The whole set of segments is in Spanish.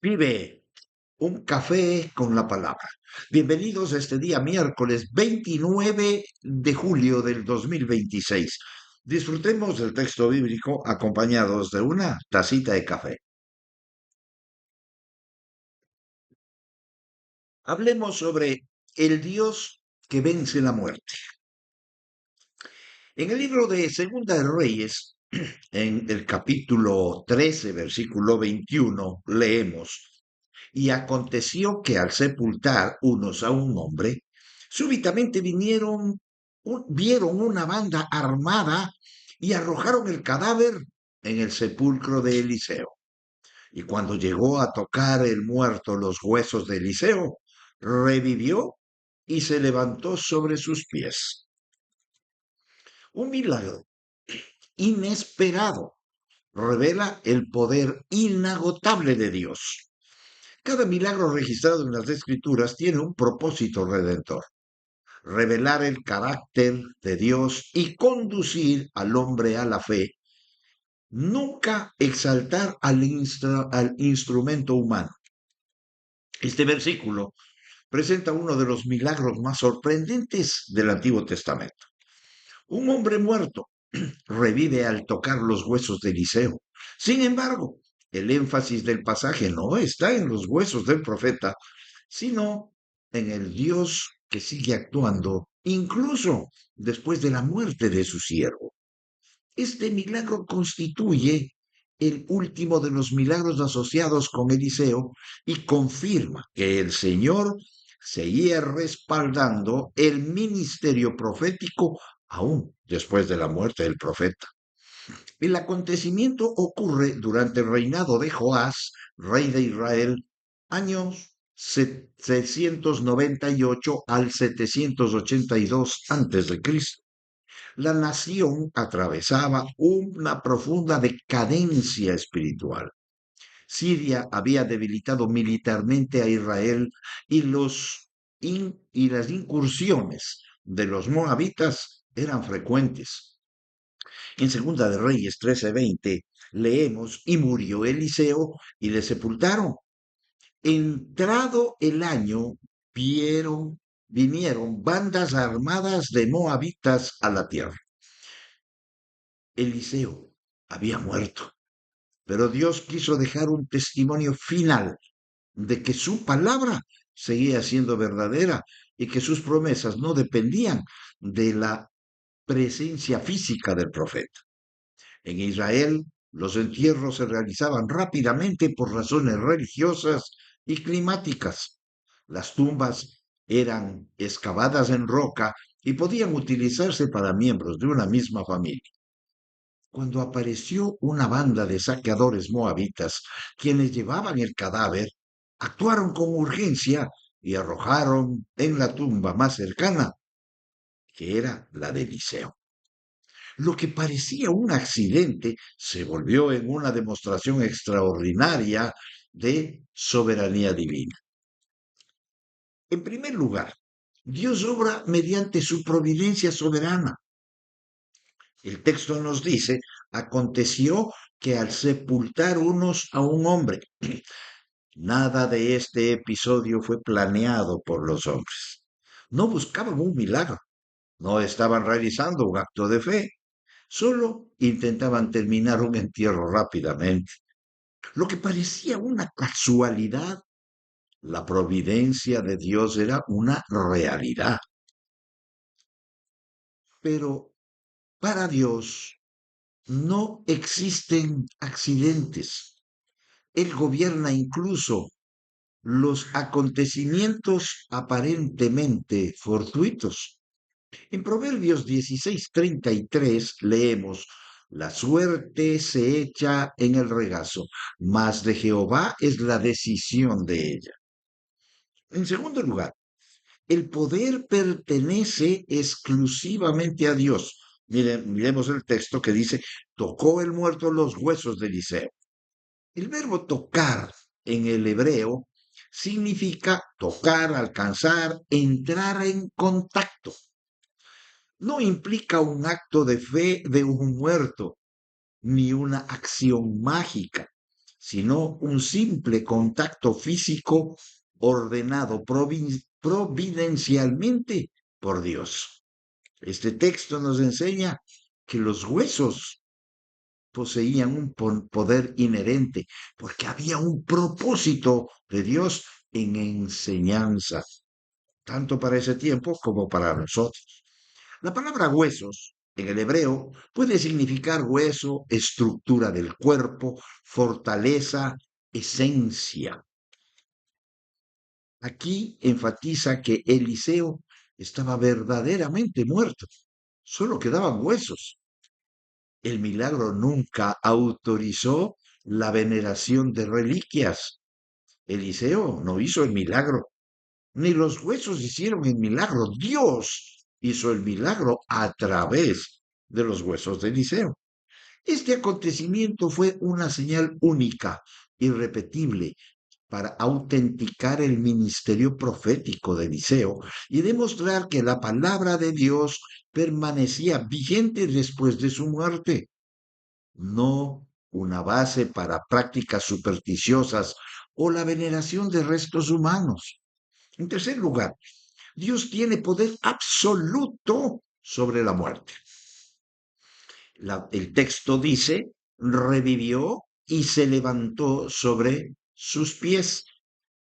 Vive un café con la palabra. Bienvenidos a este día miércoles 29 de julio del 2026. Disfrutemos del texto bíblico acompañados de una tacita de café. Hablemos sobre el Dios que vence la muerte. En el libro de Segunda de Reyes, en el capítulo 13, versículo 21, leemos: Y aconteció que al sepultar unos a un hombre, súbitamente vieron una banda armada y arrojaron el cadáver en el sepulcro de Eliseo. Y cuando llegó a tocar el muerto los huesos de Eliseo, revivió y se levantó sobre sus pies. Un milagro inesperado revela el poder inagotable de Dios. Cada milagro registrado en las Escrituras tiene un propósito redentor: revelar el carácter de Dios y conducir al hombre a la fe, nunca exaltar al instrumento humano. Este versículo presenta uno de los milagros más sorprendentes del Antiguo Testamento. Un hombre muerto revive al tocar los huesos de Eliseo. Sin embargo, el énfasis del pasaje no está en los huesos del profeta, sino en el Dios que sigue actuando incluso después de la muerte de su siervo. Este milagro constituye el último de los milagros asociados con Eliseo y confirma que el Señor seguía respaldando el ministerio profético aún después de la muerte del profeta. El acontecimiento ocurre durante el reinado de Joás, rey de Israel, años 798 al 782 a.C. La nación atravesaba una profunda decadencia espiritual. Siria había debilitado militarmente a Israel y, y las incursiones de los moabitas eran frecuentes. En Segunda de Reyes 13:20 leemos: y murió Eliseo y le sepultaron. Entrado el año, vinieron bandas armadas de moabitas a la tierra. Eliseo había muerto, pero Dios quiso dejar un testimonio final de que su palabra seguía siendo verdadera y que sus promesas no dependían de la presencia física del profeta. En Israel, los entierros se realizaban rápidamente por razones religiosas y climáticas. Las tumbas eran excavadas en roca y podían utilizarse para miembros de una misma familia. Cuando apareció una banda de saqueadores moabitas, quienes llevaban el cadáver, actuaron con urgencia y arrojaron en la tumba más cercana, que era la de Eliseo. Lo que parecía un accidente se volvió en una demostración extraordinaria de soberanía divina. En primer lugar, Dios obra mediante su providencia soberana. El texto nos dice: aconteció que al sepultar unos a un hombre, nada de este episodio fue planeado por los hombres. No buscaban un milagro, no estaban realizando un acto de fe, solo intentaban terminar un entierro rápidamente. Lo que parecía una casualidad, la providencia de Dios era una realidad. Pero para Dios no existen accidentes. Él gobierna incluso los acontecimientos aparentemente fortuitos. En Proverbios 16:33 leemos: la suerte se echa en el regazo, mas de Jehová es la decisión de ella. En segundo lugar, el poder pertenece exclusivamente a Dios. Miren, miremos el texto que dice: tocó el muerto los huesos de Eliseo. El verbo tocar en el hebreo significa tocar, alcanzar, entrar en contacto. No implica un acto de fe de un muerto, ni una acción mágica. sino un simple contacto físico ordenado providencialmente por Dios. Este texto nos enseña que los huesos poseían un poder inherente, porque había un propósito de Dios en enseñanza, tanto para ese tiempo como para nosotros. La palabra huesos en el hebreo puede significar hueso, estructura del cuerpo, fortaleza, esencia. Aquí enfatiza que Eliseo estaba verdaderamente muerto, solo quedaban huesos. El milagro nunca autorizó la veneración de reliquias. Eliseo no hizo el milagro, ni los huesos hicieron el milagro. Dios hizo el milagro a través de los huesos de Eliseo. Este acontecimiento fue una señal única, irrepetible, para autenticar el ministerio profético de Eliseo y demostrar que la palabra de Dios permanecía vigente después de su muerte, no una base para prácticas supersticiosas o la veneración de restos humanos. En tercer lugar, Dios tiene poder absoluto sobre la muerte. El texto dice, revivió y se levantó sobre sus pies.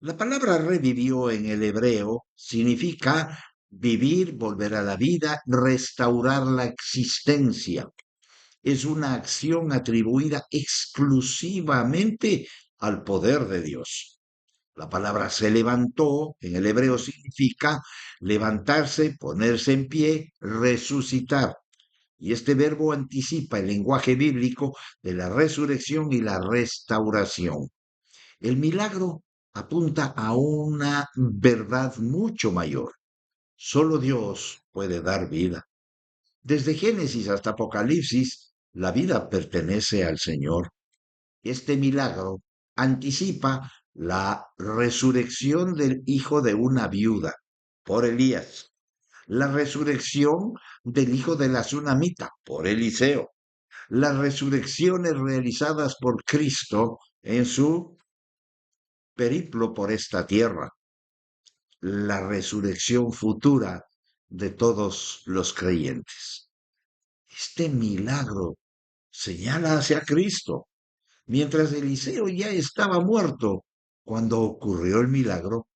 La palabra revivió en el hebreo significa vivir, volver a la vida, restaurar la existencia. Es una acción atribuida exclusivamente al poder de Dios. La palabra se levantó en el hebreo significa levantarse, ponerse en pie, resucitar. Y este verbo anticipa el lenguaje bíblico de la resurrección y la restauración. El milagro apunta a una verdad mucho mayor. Solo Dios puede dar vida. Desde Génesis hasta Apocalipsis, la vida pertenece al Señor. Este milagro anticipa la resurrección del hijo de una viuda por Elías, la resurrección del hijo de la tsunamita por Eliseo, las resurrecciones realizadas por Cristo en su periplo por esta tierra, la resurrección futura de todos los creyentes. Este milagro señala hacia Cristo. Mientras Eliseo ya estaba muerto, cuando ocurrió el milagro,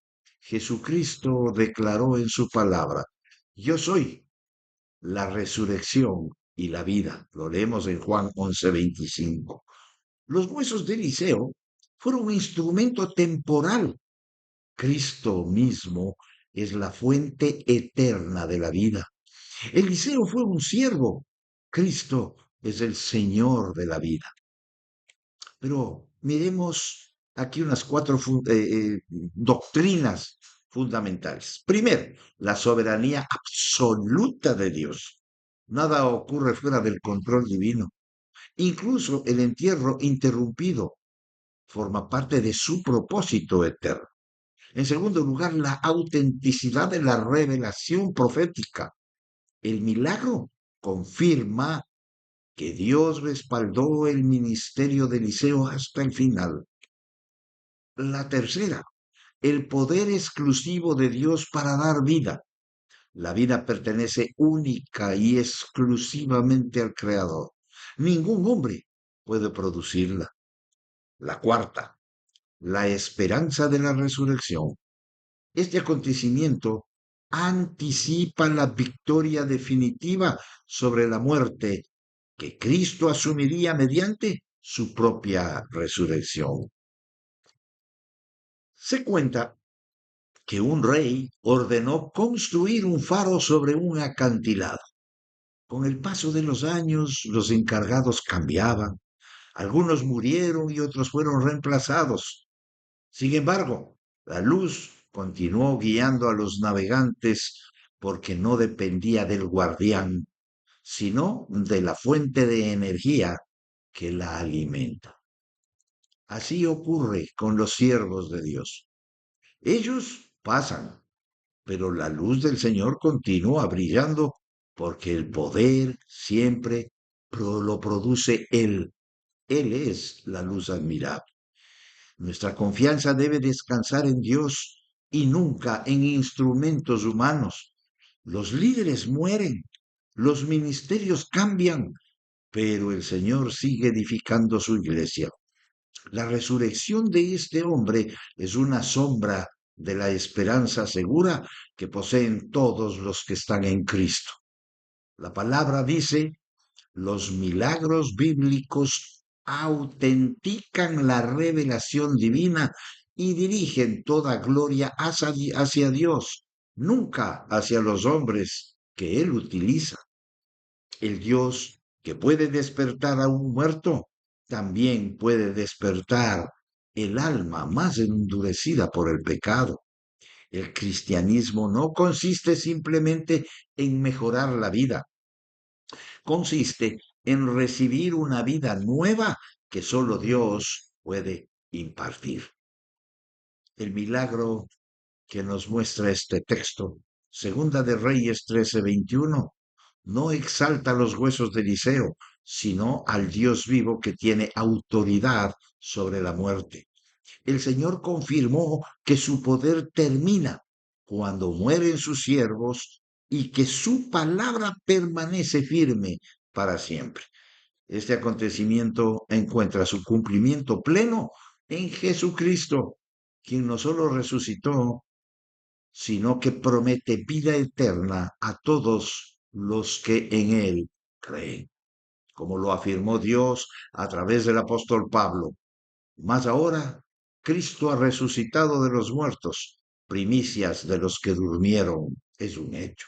Jesucristo declaró en su palabra, yo soy la resurrección y la vida. Lo leemos en Juan 11:25. Los huesos de Eliseo fueron un instrumento temporal. Cristo mismo es la fuente eterna de la vida. Eliseo fue un siervo. Cristo es el Señor de la vida. Pero miremos aquí unas cuatro doctrinas fundamentales. Primero, la soberanía absoluta de Dios. Nada ocurre fuera del control divino. Incluso el entierro interrumpido forma parte de su propósito eterno. En segundo lugar, la autenticidad de la revelación profética. El milagro confirma que Dios respaldó el ministerio de Eliseo hasta el final. La tercera, el poder exclusivo de Dios para dar vida. La vida pertenece única y exclusivamente al Creador. Ningún hombre puede producirla. La cuarta, la esperanza de la resurrección. Este acontecimiento anticipa la victoria definitiva sobre la muerte que Cristo asumiría mediante su propia resurrección. Se cuenta que un rey ordenó construir un faro sobre un acantilado. Con el paso de los años, los encargados cambiaban. Algunos murieron y otros fueron reemplazados. Sin embargo, la luz continuó guiando a los navegantes porque no dependía del guardián, sino de la fuente de energía que la alimenta. Así ocurre con los siervos de Dios. Ellos pasan, pero la luz del Señor continúa brillando porque el poder siempre lo produce Él. Él es la luz admirable. Nuestra confianza debe descansar en Dios y nunca en instrumentos humanos. Los líderes mueren, los ministerios cambian, pero el Señor sigue edificando su iglesia. La resurrección de este hombre es una sombra de la esperanza segura que poseen todos los que están en Cristo. La palabra dice, los milagros bíblicos autentican la revelación divina y dirigen toda gloria hacia Dios, nunca hacia los hombres que Él utiliza. El Dios que puede despertar a un muerto, también puede despertar el alma más endurecida por el pecado. El cristianismo no consiste simplemente en mejorar la vida, consiste en recibir una vida nueva que solo Dios puede impartir. El milagro que nos muestra este texto, Segunda de Reyes 13:21, no exalta los huesos de Eliseo, sino al Dios vivo que tiene autoridad sobre la muerte. El Señor confirmó que su poder termina cuando mueren sus siervos y que su palabra permanece firme para siempre. Este acontecimiento encuentra su cumplimiento pleno en Jesucristo, quien no solo resucitó, sino que promete vida eterna a todos los que en Él creen, como lo afirmó Dios a través del apóstol Pablo. Mas ahora Cristo ha resucitado de los muertos, primicias de los que durmieron, es un hecho.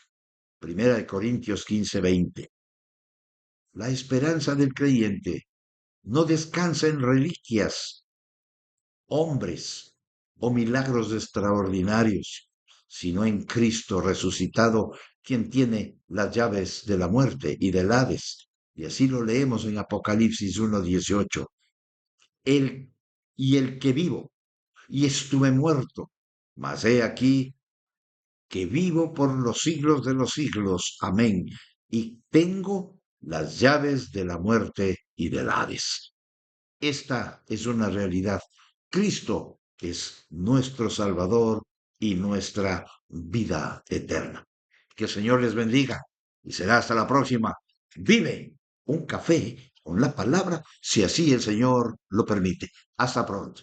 Primera de Corintios 15:20. La esperanza del creyente no descansa en reliquias, hombres o milagros extraordinarios, sino en Cristo resucitado, quien tiene las llaves de la muerte y del Hades. Y así lo leemos en Apocalipsis 1:18. El y el que vivo, y estuve muerto, mas he aquí que vivo por los siglos de los siglos. Amén. Y tengo las llaves de la muerte y del Hades. Esta es una realidad. Cristo es nuestro Salvador y nuestra vida eterna. Que el Señor les bendiga y será hasta la próxima. Vive un café con la palabra, si así el Señor lo permite. Hasta pronto.